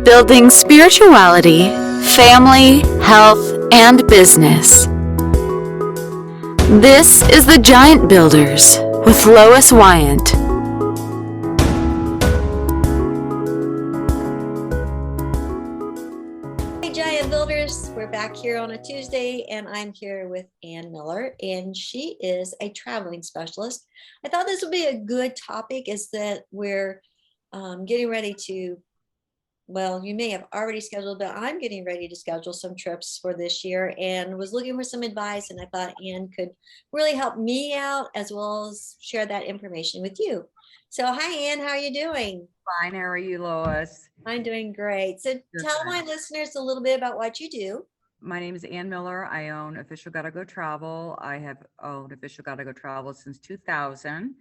building spirituality, family, health, and business. This is the Giant Builders with Lois Wyant. Hey Giant Builders, we're back here on a Tuesday and I'm here with Ann Miller and she is a traveling specialist. I thought this would be a good topic is that we're getting ready to, well, you may have already scheduled, but I'm getting ready to schedule some trips for this year and was looking for some advice, and I thought Ann could really help me out as well as share that information with you. So hi Ann, how are you doing? Fine. How are you, Lois? I'm doing great. So tell my listeners a little bit about what you do. My name is Ann Miller. I own Official Gotta Go Travel. I have owned Official Gotta Go Travel since 2000.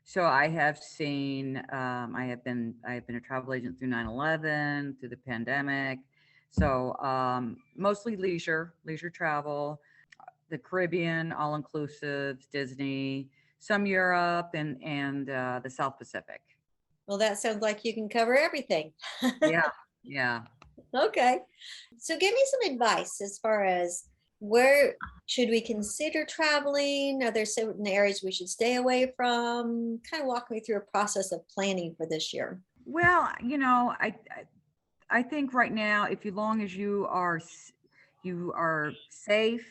So I have seen, I have been a travel agent through 9/11, through the pandemic. So mostly leisure travel, the Caribbean, all inclusive, Disney, some Europe, and the South Pacific. Well, that sounds like you can cover everything. Yeah. Okay. So give me some advice as far as where should we consider traveling? Are there certain areas we should stay away from? Kind of walk me through a process of planning for this year. Well, I think right now, if you long as you are safe,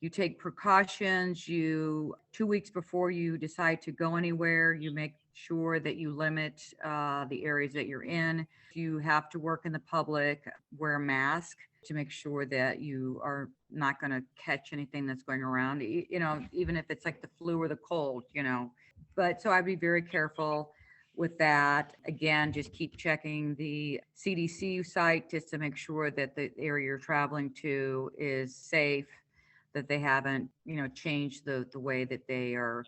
you take precautions, you 2 weeks before you decide to go anywhere, you make sure that you limit the areas that you're in. If you have to work in the public, wear a mask to make sure that you are not going to catch anything that's going around, even if it's like the flu or the cold. But so I'd be very careful with that. Again, just keep checking the CDC site just to make sure that the area you're traveling to is safe, that they haven't, changed the way that they are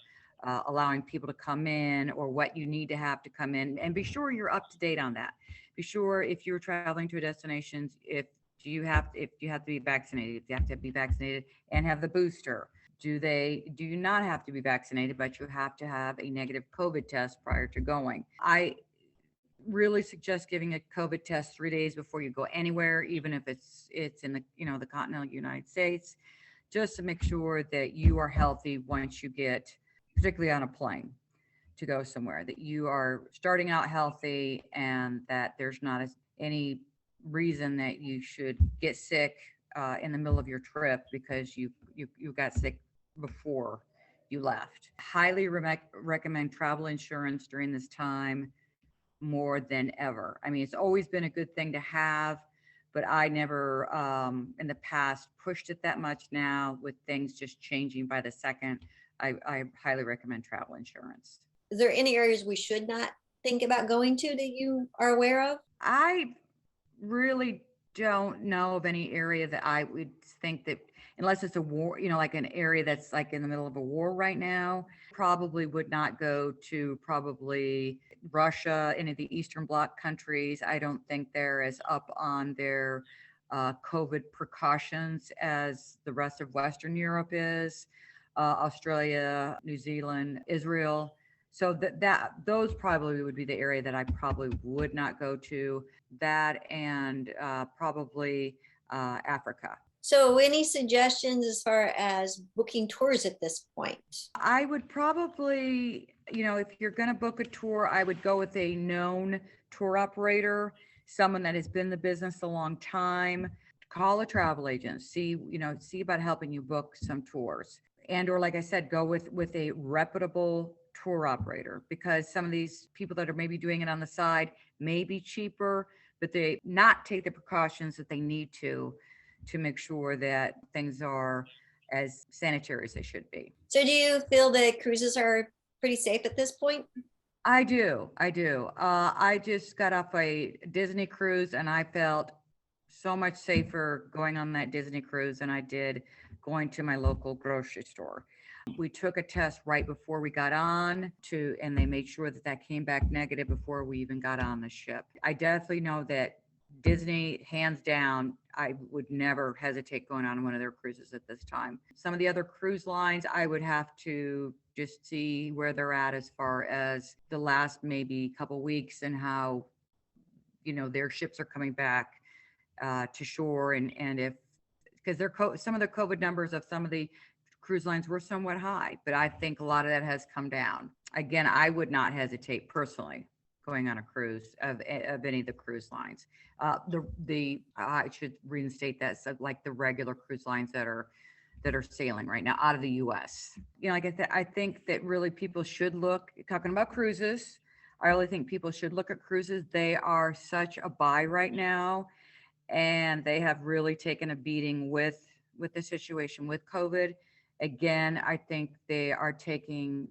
allowing people to come in or what you need to have to come in, and be sure you're up to date on that. Be sure if you're traveling to a destination, if you have to be vaccinated, if you have to be vaccinated and have the booster. Do you not have to be vaccinated, but you have to have a negative COVID test prior to going? I really suggest giving a COVID test 3 days before you go anywhere, even if it's in the continental United States, just to make sure that you are healthy once you get, particularly on a plane, to go somewhere, that you are starting out healthy and that there's not any reason that you should get sick in the middle of your trip because you got sick before you left. Highly recommend travel insurance during this time more than ever. I mean, it's always been a good thing to have, but I never in the past pushed it that much. Now with things just changing by the second, I highly recommend travel insurance. Is there any areas we should not think about going to that you are aware of? I really don't know of any area that I would think that, unless it's a war, like an area that's like in the middle of a war right now, probably would not go to probably Russia, any of the Eastern Bloc countries. I don't think they're as up on their COVID precautions as the rest of Western Europe is, Australia, New Zealand, Israel. So those probably would be the area that I probably would not go to. That and probably Africa. So any suggestions as far as booking tours at this point? I would probably, if you're going to book a tour, I would go with a known tour operator, someone that has been in the business a long time. Call a travel agent, see about helping you book some tours. And, or like I said, go with a reputable tour operator, because some of these people that are maybe doing it on the side may be cheaper, but they not take the precautions that they need to make sure that things are as sanitary as they should be. So do you feel that cruises are pretty safe at this point? I do. I just got off a Disney cruise and I felt so much safer going on that Disney cruise than I did going to my local grocery store. We took a test right before we got on and they made sure that came back negative before we even got on the ship. I definitely know that Disney, hands down, I would never hesitate going on one of their cruises at this time. Some of the other cruise lines, I would have to just see where they're at as far as the last maybe couple weeks and how their ships are coming back to shore, and if because some of the COVID numbers of some of the cruise lines were somewhat high, but I think a lot of that has come down. Again, I would not hesitate personally going on a cruise of any of the cruise lines. I should reinstate that. So like the regular cruise lines that are sailing right now out of the U.S. Like I think that really people should look, talking about cruises. I really think people should look at cruises. They are such a buy right now, and they have really taken a beating with the situation with COVID. Again, I think they are taking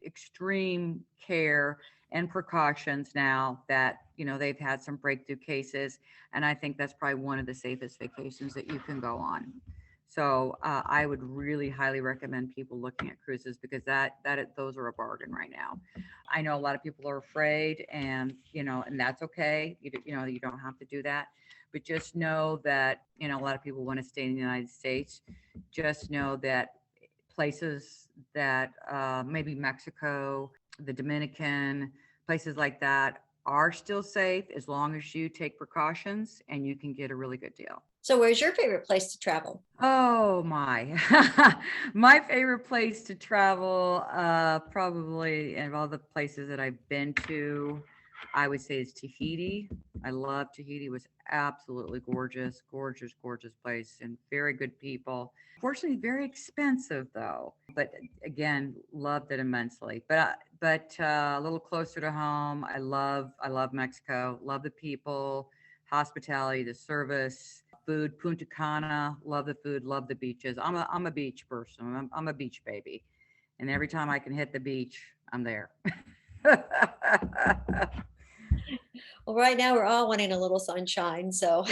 extreme care and precautions now that they've had some breakthrough cases, and I think that's probably one of the safest vacations that you can go on. So I would really highly recommend people looking at cruises, because those are a bargain right now. I know a lot of people are afraid, and and that's okay. You don't have to do that, but just know that a lot of people want to stay in the United States. Just know that places that maybe Mexico, the Dominican, places like that are still safe as long as you take precautions, and you can get a really good deal. So where's your favorite place to travel? Oh my, my favorite place to travel, probably, and of all the places that I've been to, I would say is Tahiti. I love Tahiti. It was absolutely gorgeous, gorgeous, gorgeous place, and very good people. Fortunately, very expensive though, but again, loved it immensely. But a little closer to home, I love Mexico. Love the people, hospitality, the service, food. Punta Cana, love the food, love the beaches. I'm a beach person. I'm a beach baby, and every time I can hit the beach, I'm there. Well, right now we're all wanting a little sunshine. So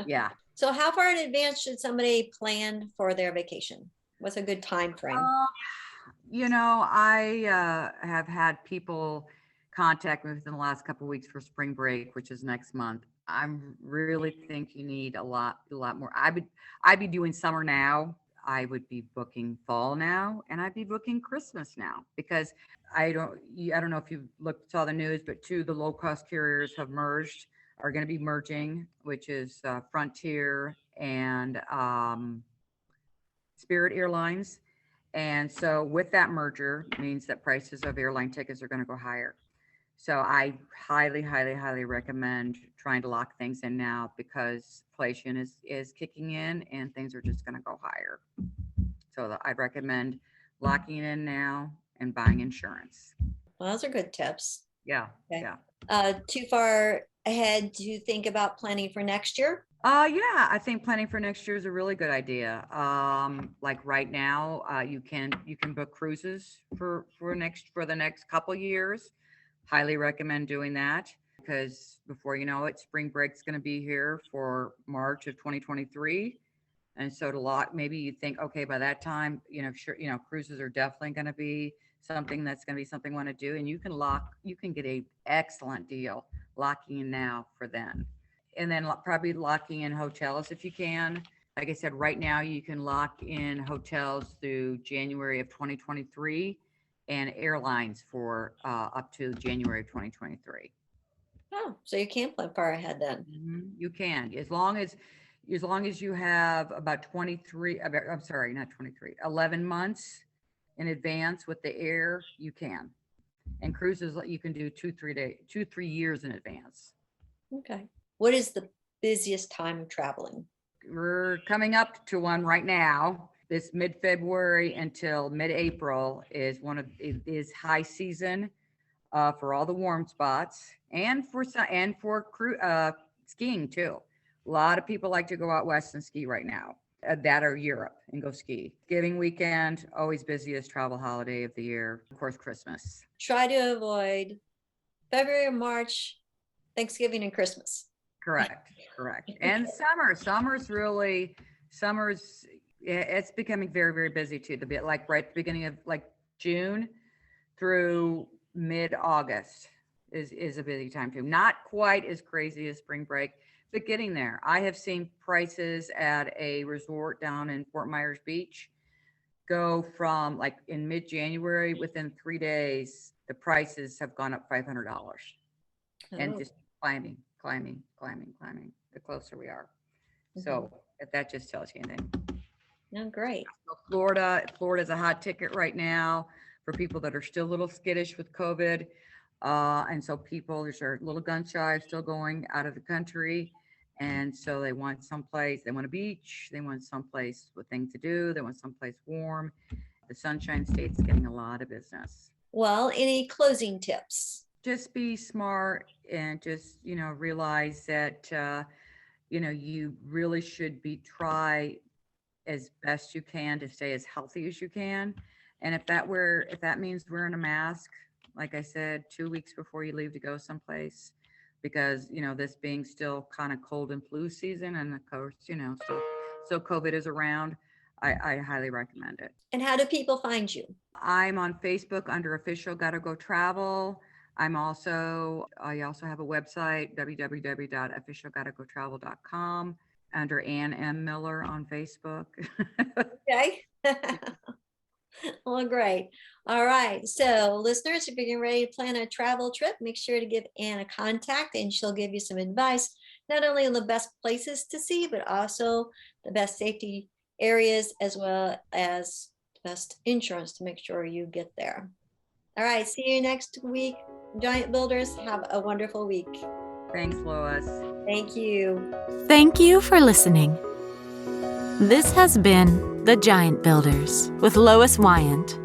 yeah. So how far in advance should somebody plan for their vacation? What's a good time frame? I have had people contact me within the last couple of weeks for spring break, which is next month. I really think you need a lot more. I'd be doing summer now. I would be booking fall now, and I'd be booking Christmas now, because I don't know if you saw the news, but two of the low cost carriers are going to be merging, which is Frontier and Spirit Airlines. And so with that merger means that prices of airline tickets are going to go higher. So I highly, highly, highly recommend trying to lock things in now, because inflation is kicking in and things are just going to go higher. So I'd recommend locking in now and buying insurance. Well, those are good tips. Yeah. Okay. Yeah. Too far ahead to think about planning for next year? Yeah, I think planning for next year is a really good idea. Like right now, you can book cruises for the next couple years. Highly recommend doing that, because before you know it, spring break's going to be here for March of 2023. And so maybe you think, okay, by that time, sure, cruises are definitely going to be something you want to do, and you can get a excellent deal locking in now for then. And then probably locking in hotels if you can. Like I said, right now you can lock in hotels through January of 2023, and airlines for up to January of 2023. Oh, so you can plan far ahead then. Mm-hmm. You can, as long as you have about 11 months in advance with the air, you can. And cruises, you can do 2-3 years in advance. Okay. What is the busiest time of traveling? We're coming up to one right now. This mid-February until mid-April is high season for all the warm spots, and for skiing too. A lot of people like to go out west and ski right now, that or Europe, and go ski. Thanksgiving weekend, always busiest travel holiday of the year. Of course, Christmas. Try to avoid February, March, Thanksgiving, and Christmas. Correct. And it's becoming very, very busy too. The bit like right at the beginning of like June through mid-August is a busy time too. Not quite as crazy as spring break, but getting there. I have seen prices at a resort down in Fort Myers Beach go from, like, in mid-January, within 3 days, the prices have gone up $500. And just climbing, the closer we are. So if that just tells you anything. No, great. So Florida's a hot ticket right now for people that are still a little skittish with COVID. And so people are a little gun shy, still going out of the country. And so they want someplace, they want a beach, they want someplace with things to do, they want someplace warm. The Sunshine State's getting a lot of business. Well, any closing tips? Just be smart and just, realize that, you really should try as best you can to stay as healthy as you can. And if that means wearing a mask, like I said, 2 weeks before you leave to go someplace, because, this being still kind of cold and flu season, and of course, so COVID is around, I highly recommend it. And how do people find you? I'm on Facebook under Official Gotta Go Travel. I also have a website, www.officialgottagotravel.com, under Ann M. Miller on Facebook. Okay. Well, great. All right. So listeners, if you're getting ready to plan a travel trip, make sure to give Ann a contact and she'll give you some advice, not only on the best places to see, but also the best safety areas, as well as the best insurance to make sure you get there. All right. See you next week. Giant Builders, have a wonderful week. Thanks, Lois. Thank you. Thank you for listening. This has been The Giant Builders with Lois Wyant.